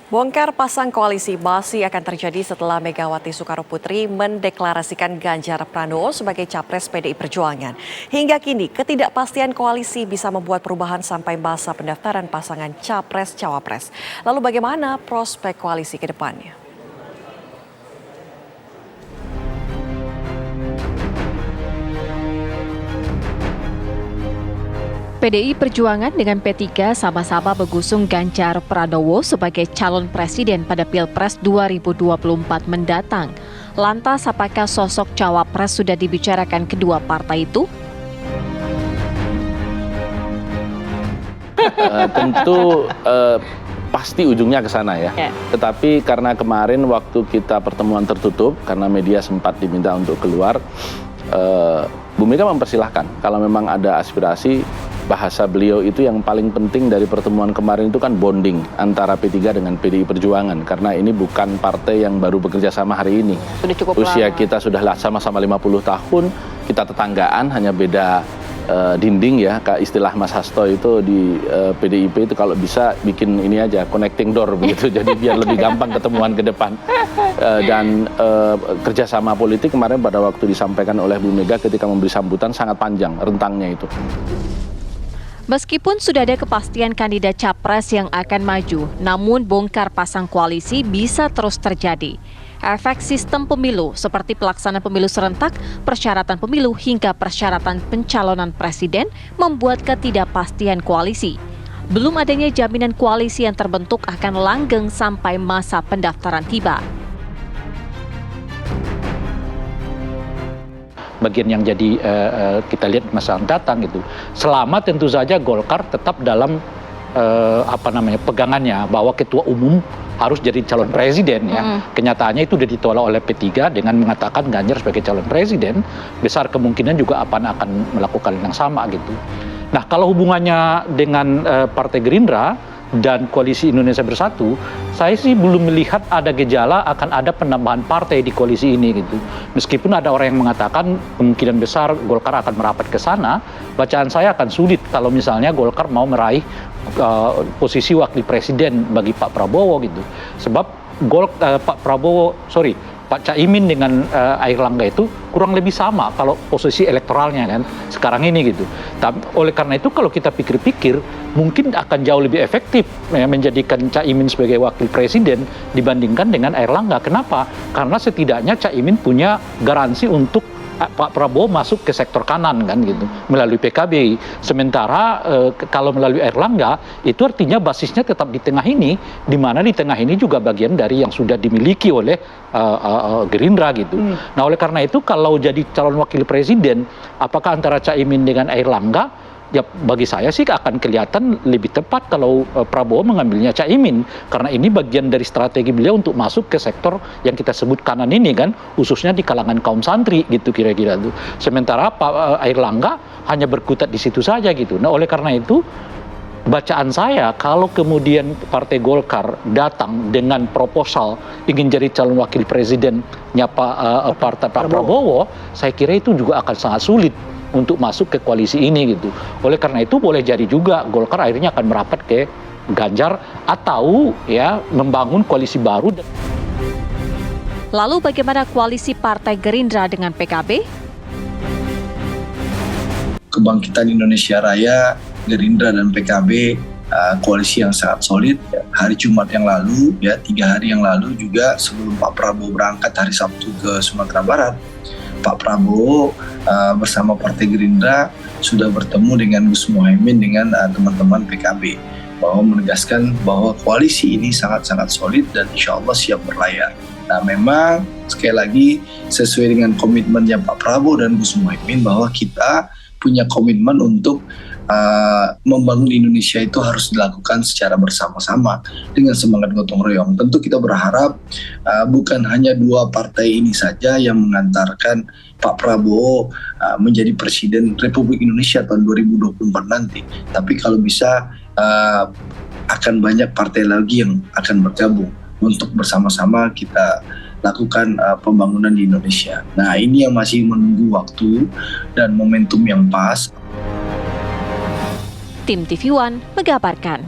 Bongkar pasang koalisi masih akan terjadi setelah Megawati Soekarnoputri mendeklarasikan Ganjar Pranowo sebagai capres PDI Perjuangan. Hingga kini, ketidakpastian koalisi bisa membuat perubahan sampai masa pendaftaran pasangan capres-cawapres. Lalu bagaimana prospek koalisi ke depannya? PDI Perjuangan dengan P3 sama-sama mengusung Ganjar Pranowo sebagai calon presiden pada Pilpres 2024 mendatang. Lantas apakah sosok cawapres sudah dibicarakan kedua partai itu? Tentu pasti ujungnya ke sana ya. Tetapi karena kemarin waktu kita pertemuan tertutup, karena media sempat diminta untuk keluar, Bu Mega mempersilahkan kalau memang ada aspirasi. Bahasa beliau itu yang paling penting dari pertemuan kemarin itu kan bonding antara P3 dengan PDI Perjuangan. Karena ini bukan partai yang baru bekerja sama hari ini. Sudah cukup Usia lama. kita sudah sama-sama 50 tahun, kita tetanggaan, hanya beda dinding ya. Istilah Mas Hasto itu di PDIP itu kalau bisa bikin ini aja, connecting door begitu. Jadi biar lebih gampang ketemuan ke depan. Dan kerjasama politik kemarin pada waktu disampaikan oleh Bu Mega ketika memberi sambutan sangat panjang rentangnya itu. Meskipun sudah ada kepastian kandidat capres yang akan maju, namun bongkar pasang koalisi bisa terus terjadi. Efek sistem pemilu seperti pelaksanaan pemilu serentak, persyaratan pemilu hingga persyaratan pencalonan presiden membuat ketidakpastian koalisi. Belum adanya jaminan koalisi yang terbentuk akan langgeng sampai masa pendaftaran tiba. Bagian yang jadi kita lihat masa datang gitu. Selama tentu saja Golkar tetap dalam pegangannya bahwa ketua umum harus jadi calon presiden ya. Kenyataannya itu sudah ditolak oleh P3 dengan mengatakan Ganjar sebagai calon presiden, besar kemungkinan juga akan melakukan yang sama gitu. Nah, kalau hubungannya dengan Partai Gerindra dan Koalisi Indonesia Bersatu, saya sih belum melihat ada gejala akan ada penambahan partai di koalisi ini gitu. Meskipun ada orang yang mengatakan kemungkinan besar Golkar akan merapat ke sana, bacaan saya akan sulit kalau misalnya Golkar mau meraih posisi wakil presiden bagi Pak Prabowo gitu. Sebab Pak Caimin dengan Airlangga itu kurang lebih sama kalau posisi elektoralnya kan sekarang ini gitu. Oleh karena itu kalau kita pikir-pikir mungkin akan jauh lebih efektif ya, menjadikan Caimin sebagai wakil presiden dibandingkan dengan Airlangga. Kenapa? Karena setidaknya Caimin punya garansi untuk Pak Prabowo masuk ke sektor kanan kan gitu melalui PKB. Sementara kalau melalui Airlangga itu artinya basisnya tetap di tengah ini, di mana di tengah ini juga bagian dari yang sudah dimiliki oleh Gerindra gitu. Nah, oleh karena itu kalau jadi calon wakil presiden, apakah antara Caimin dengan Airlangga? Ya bagi saya sih akan kelihatan lebih tepat kalau Prabowo mengambilnya Caimin, karena ini bagian dari strategi beliau untuk masuk ke sektor yang kita sebut kanan ini kan, khususnya di kalangan kaum santri gitu kira-kira tuh. Sementara Pak Airlangga hanya berkutat di situ saja gitu. Nah, oleh karena itu bacaan saya kalau kemudian Partai Golkar datang dengan proposal ingin jadi calon wakil presidennya Pak Prabowo, saya kira itu juga akan sangat sulit untuk masuk ke koalisi ini gitu. Oleh karena itu boleh jadi juga Golkar akhirnya akan merapat ke Ganjar atau ya membangun koalisi baru. Lalu bagaimana koalisi Partai Gerindra dengan PKB? Kebangkitan Indonesia Raya, Gerindra dan PKB koalisi yang sangat solid. Hari Jumat yang lalu, ya 3 hari yang lalu juga sebelum Pak Prabowo berangkat hari Sabtu ke Sumatera Barat, Pak Prabowo bersama Partai Gerindra sudah bertemu dengan Gus Muhaimin dengan teman-teman PKB, bahwa menegaskan bahwa koalisi ini sangat-sangat solid dan insya Allah siap berlayar. Nah, memang sekali lagi sesuai dengan komitmennya Pak Prabowo dan Gus Muhaimin bahwa kita punya komitmen untuk membangun Indonesia itu harus dilakukan secara bersama-sama dengan semangat gotong royong. Tentu kita berharap bukan hanya 2 partai ini saja yang mengantarkan Pak Prabowo menjadi Presiden Republik Indonesia tahun 2024 nanti. Tapi kalau bisa akan banyak partai lagi yang akan bergabung untuk bersama-sama kita lakukan pembangunan di Indonesia. Nah, ini yang masih menunggu waktu dan momentum yang pas. Tim TV One mengabarkan.